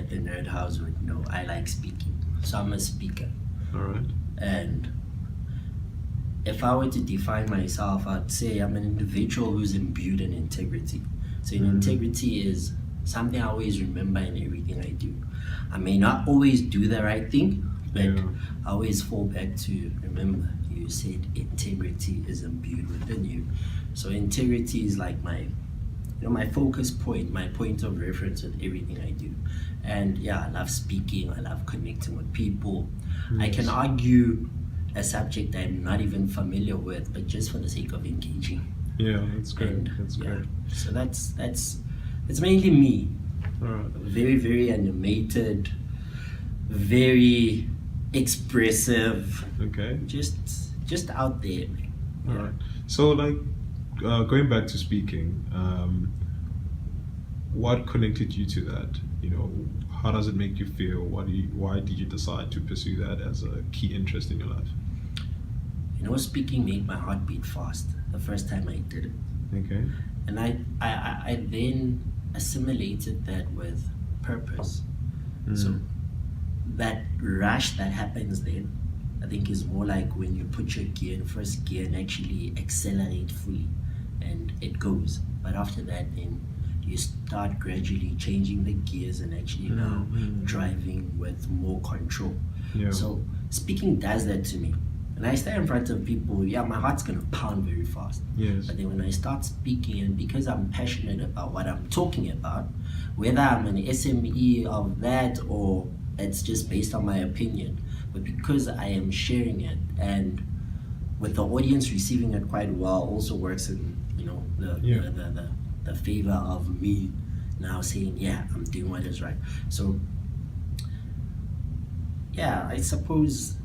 at the Nerd House would know, I like speaking. So I'm a speaker. All right. And if I were to define myself, I'd say I'm an individual who's imbued in integrity. So integrity is something I always remember in everything I do. I may not always do the right thing, but I always fall back to remember you said integrity is imbued within you. So integrity is like my focus point, my point of reference with everything I do. And yeah, I love speaking, I love connecting with people. I can argue a subject I'm not even familiar with, but just for the sake of engaging. Yeah, that's great. And, that's great. So that's it's mainly me. All right. Very, very animated, very expressive. Okay. Just out there. All right. So like going back to speaking, what connected you to that? You know, how does it make you feel? Why did you decide to pursue that as a key interest in your life? You know, speaking made my heart beat fast the first time I did it. Okay. And I then assimilated that with purpose. So that rush that happens then, I think, is more like when you put your gear in first gear and actually accelerate fully, and it goes. But after that, then you start gradually changing the gears and actually now driving with more control. Yeah. So speaking does that to me. When I stand in front of people, yeah, my heart's gonna pound very fast. Yes. But then when I start speaking, and because I'm passionate about what I'm talking about, whether I'm an SME of that or it's just based on my opinion, but because I am sharing it, and with the audience receiving it quite well, also works in the favor of me now saying, yeah, I'm doing what is right. So yeah, I suppose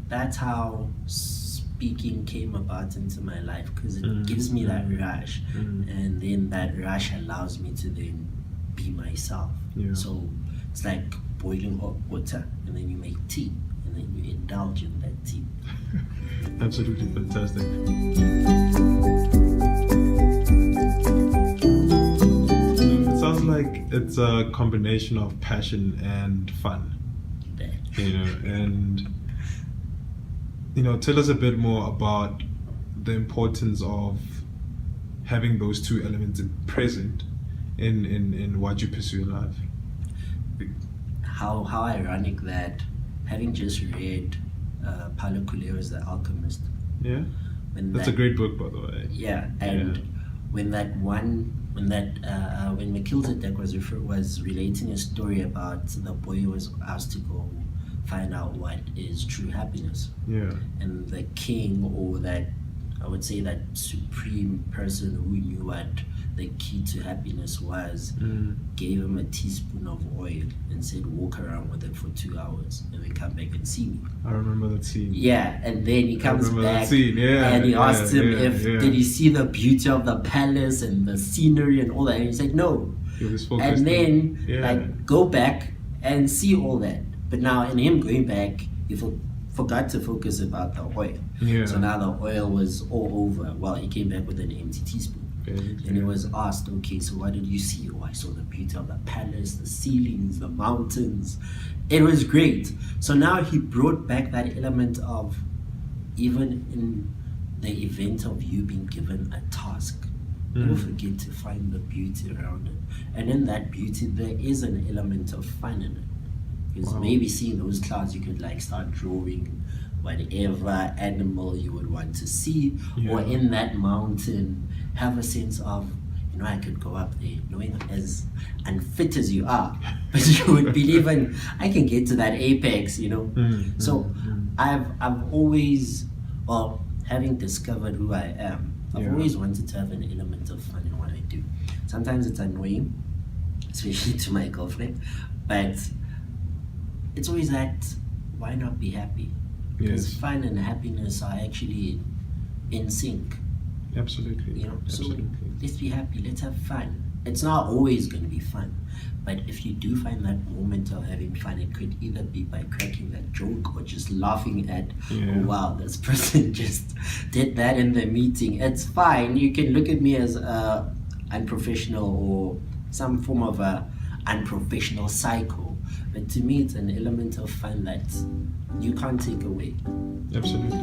that's how speaking came about into my life, because it gives me that rush, and then that rush allows me to then be myself. So it's like boiling hot water, and then you make tea, and then you indulge in that tea. Absolutely fantastic. It sounds like it's a combination of passion and fun. And tell us a bit more about the importance of having those two elements present in what you pursue in life. How ironic that, having just read Paulo Coelho's The Alchemist. Yeah, that's a great book, by the way. Yeah, and when Melchizedek was relating a story about the boy who was asked to go find out what is true happiness. Yeah. And the king, or that, I would say, that supreme person who knew what the key to happiness was, gave him a teaspoon of oil and said, walk around with it for 2 hours and then come back and see me. I remember that scene. Yeah, and then he comes back and he asked him did he see the beauty of the palace and the scenery and all that, and he said no. He was focused. And then go back and see all that. But now in him going back, he forgot to focus about the oil. Yeah. So now the oil was all over. Well, he came back with an empty teaspoon. And he was asked, okay, so what did you see? Oh, I saw the beauty of the palace, the ceilings, the mountains. It was great. So now he brought back that element of, even in the event of you being given a task, never forget to find the beauty around it. And in that beauty, there is an element of fun in it. Because maybe seeing those clouds, you could like start drawing whatever animal you would want to see, or in that mountain, have a sense of, I could go up there, knowing as unfit as you are, but you would believe I can get to that apex, So I've always, having discovered who I am, I've always wanted to have an element of fun in what I do. Sometimes it's annoying, especially to my girlfriend, but it's always that, why not be happy? Because fun and happiness are actually in sync. Absolutely. So let's be happy, let's have fun. It's not always going to be fun, but if you do find that moment of having fun, it could either be by cracking that joke or just laughing at, oh wow, this person just did that in the meeting. It's fine. You can look at me as unprofessional or some form of a unprofessional psycho, But to me, it's an element of fun that you can't take away. Absolutely.